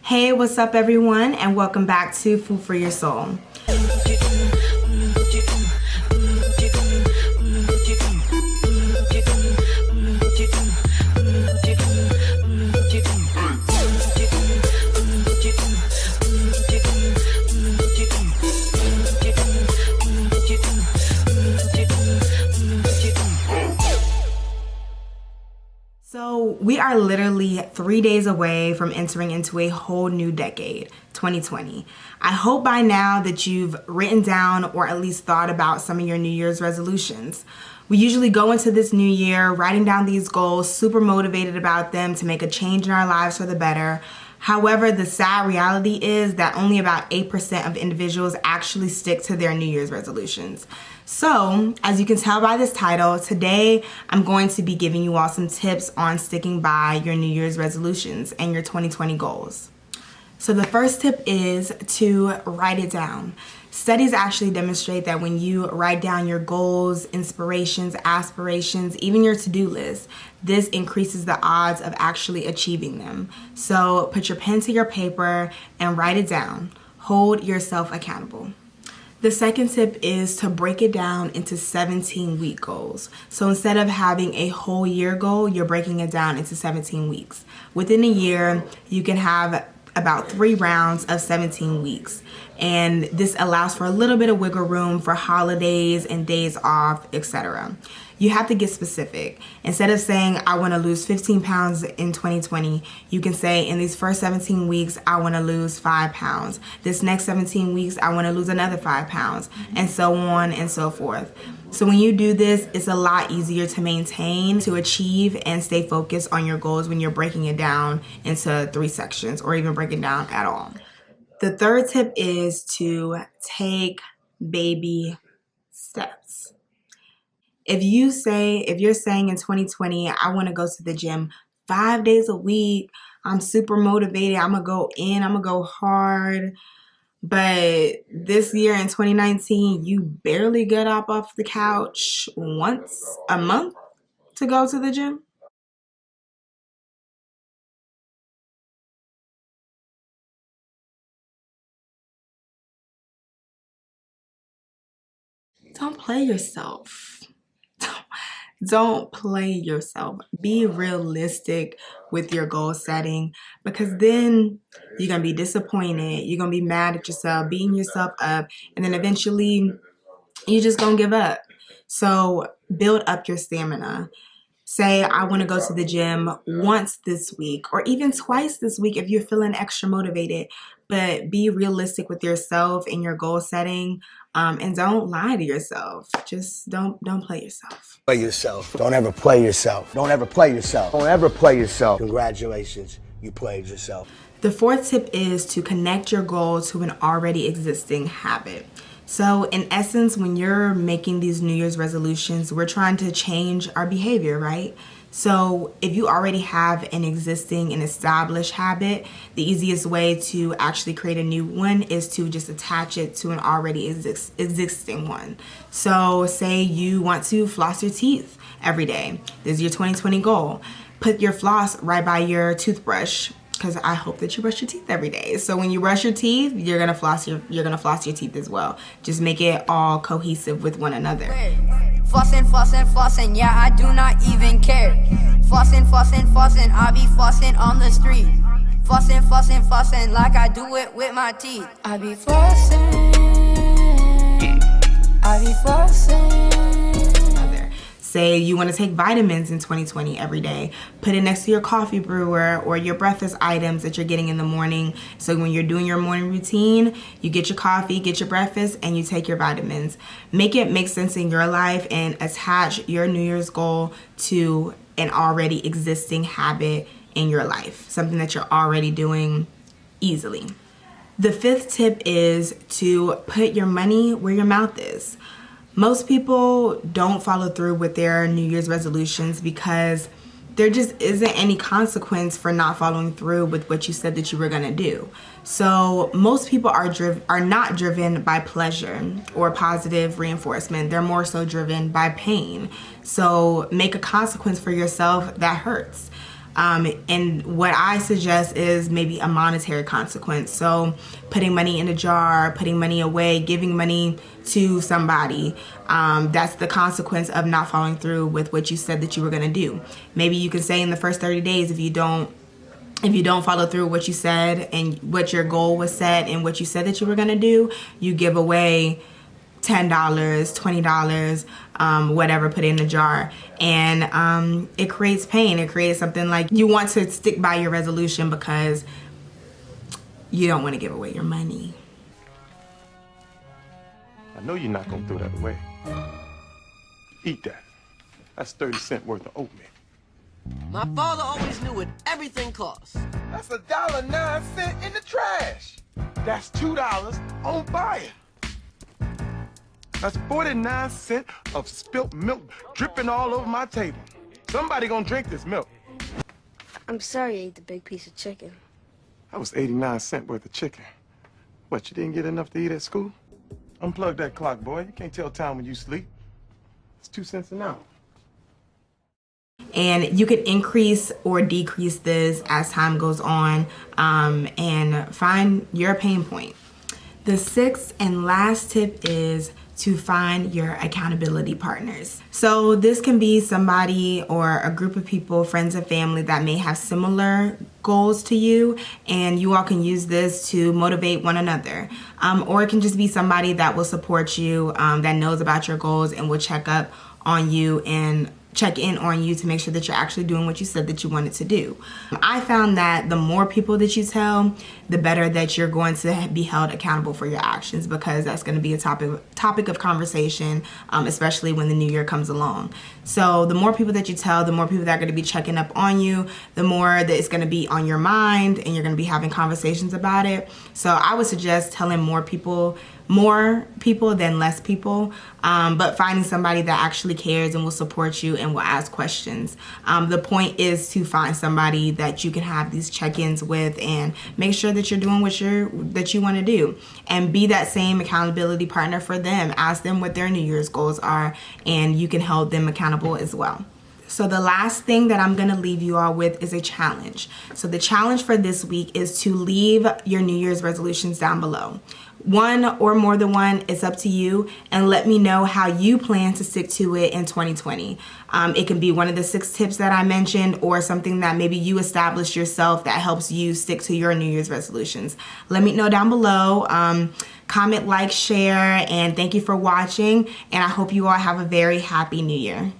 Hey, what's up everyone, and welcome back to Food for Your Soul. So we are literally 3 days away from entering into a whole new decade, 2020. I hope by now that you've written down or at least thought about some of your New Year's resolutions. We usually go into this new year writing down these goals, super motivated about them to make a change in our lives for the better. However, the sad reality is that only about 8% of individuals actually stick to their New Year's resolutions. So, as you can tell by this title, today I'm going to be giving you all some tips on sticking by your New Year's resolutions and your 2020 goals. So the first tip is to write it down. Studies actually demonstrate that when you write down your goals, inspirations, aspirations, even your to-do list, this increases the odds of actually achieving them. So put your pen to your paper and write it down. Hold yourself accountable. The second tip is to break it down into 17-week goals. So instead of having a whole year goal, you're breaking it down into 17 weeks. Within a year, you can have about 3 rounds of 17 weeks. And this allows for a little bit of wiggle room for holidays and days off, etc. You have to get specific. Instead of saying, I want to lose 15 pounds in 2020, you can say, in these first 17 weeks, I want to lose 5 pounds. This next 17 weeks, I want to lose another 5 pounds, and so on and so forth. So when you do this, it's a lot easier to maintain, to achieve, and stay focused on your goals when you're breaking it down into 3 sections or even breaking it down at all. The third tip is to take baby steps. If you're saying in 2020, I want to go to the gym 5 days a week, I'm super motivated, I'm going to go in, I'm going to go hard, but this year in 2019, you barely get up off the couch once a month to go to the gym? Don't play yourself. Don't play yourself. Be realistic with your goal setting, because then you're going to be disappointed. You're going to be mad at yourself, beating yourself up, and then eventually you're just going to give up. So build up your stamina. Say, I want to go to the gym once this week or even twice this week if you're feeling extra motivated. But be realistic with yourself and your goal setting, and don't lie to yourself. Just don't play yourself. Play yourself. Don't ever play yourself. Don't ever play yourself. Don't ever play yourself. Congratulations, you played yourself. The fourth tip is to connect your goal to an already existing habit. So in essence, when you're making these New Year's resolutions, we're trying to change our behavior, right? So if you already have an existing and established habit, the easiest way to actually create a new one is to just attach it to an already existing one. So say you want to floss your teeth every day. This is your 2020 goal. Put your floss right by your toothbrush, because I hope that you brush your teeth every day. So when you brush your teeth, you're gonna floss your teeth as well. Just make it all cohesive with one another. Flossing, flossing, flossing, yeah, I do not even care. Flossing, flossing, flossing, I be flossing on the street. Flossing, flossing, flossing, like I do it with my teeth. I be flossing, I be flossing. Say you want to take vitamins in 2020 every day. Put it next to your coffee brewer or your breakfast items that you're getting in the morning. So when you're doing your morning routine, you get your coffee, get your breakfast, and you take your vitamins. Make it make sense in your life and attach your New Year's goal to an already existing habit in your life, something that you're already doing easily. The fifth tip is to put your money where your mouth is. Most people don't follow through with their New Year's resolutions because there just isn't any consequence for not following through with what you said that you were gonna do. So most people are not driven by pleasure or positive reinforcement. They're more so driven by pain. So make a consequence for yourself that hurts. And what I suggest is maybe a monetary consequence. So putting money in a jar, putting money away, giving money to somebody. That's the consequence of not following through with what you said that you were going to do. Maybe you can say in the first 30 days, if you don't follow through what you said and what your goal was set and what you said that you were going to do, you give away $10, $20, whatever, put it in a jar. And it creates pain. It creates something like you want to stick by your resolution because you don't want to give away your money. I know you're not gonna throw that away. Eat that. That's 30 cents worth of oatmeal. My father always knew what everything costs. That's $1.09 in the trash. That's $2 on fire. That's 49 cents of spilt milk dripping all over my table. Somebody gonna drink this milk. I'm sorry I ate the big piece of chicken. That was 89 cents worth of chicken. What, you didn't get enough to eat at school? Unplug that clock, boy. You can't tell time when you sleep. It's 2 cents an hour. And you could increase or decrease this as time goes on, and find your pain point. The sixth and last tip is to find your accountability partners. So this can be somebody or a group of people, friends and family that may have similar goals to you, and you all can use this to motivate one another. Or it can just be somebody that will support you, that knows about your goals and will check in on you to make sure that you're actually doing what you said that you wanted to do. I found that the more people that you tell, the better that you're going to be held accountable for your actions, because that's going to be a topic of conversation, especially when the new year comes along. So the more people that you tell, the more people that are going to be checking up on you, the more that it's going to be on your mind and you're going to be having conversations about it. So I would suggest telling more people than less people, but finding somebody that actually cares and will support you and will ask questions. The point is to find somebody that you can have these check-ins with and make sure that you're doing that you want to do, and be that same accountability partner for them. Ask them what their New Year's goals are, and you can hold them accountable as well. So the last thing that I'm gonna leave you all with is a challenge. So the challenge for this week is to leave your New Year's resolutions down below. One or more than one, it's up to you, and let me know how you plan to stick to it in 2020. It can be one of the 6 tips that I mentioned, or something that maybe you established yourself that helps you stick to your New Year's resolutions. Let me know down below. Comment, like, share, and thank you for watching, and I hope you all have a very happy New Year.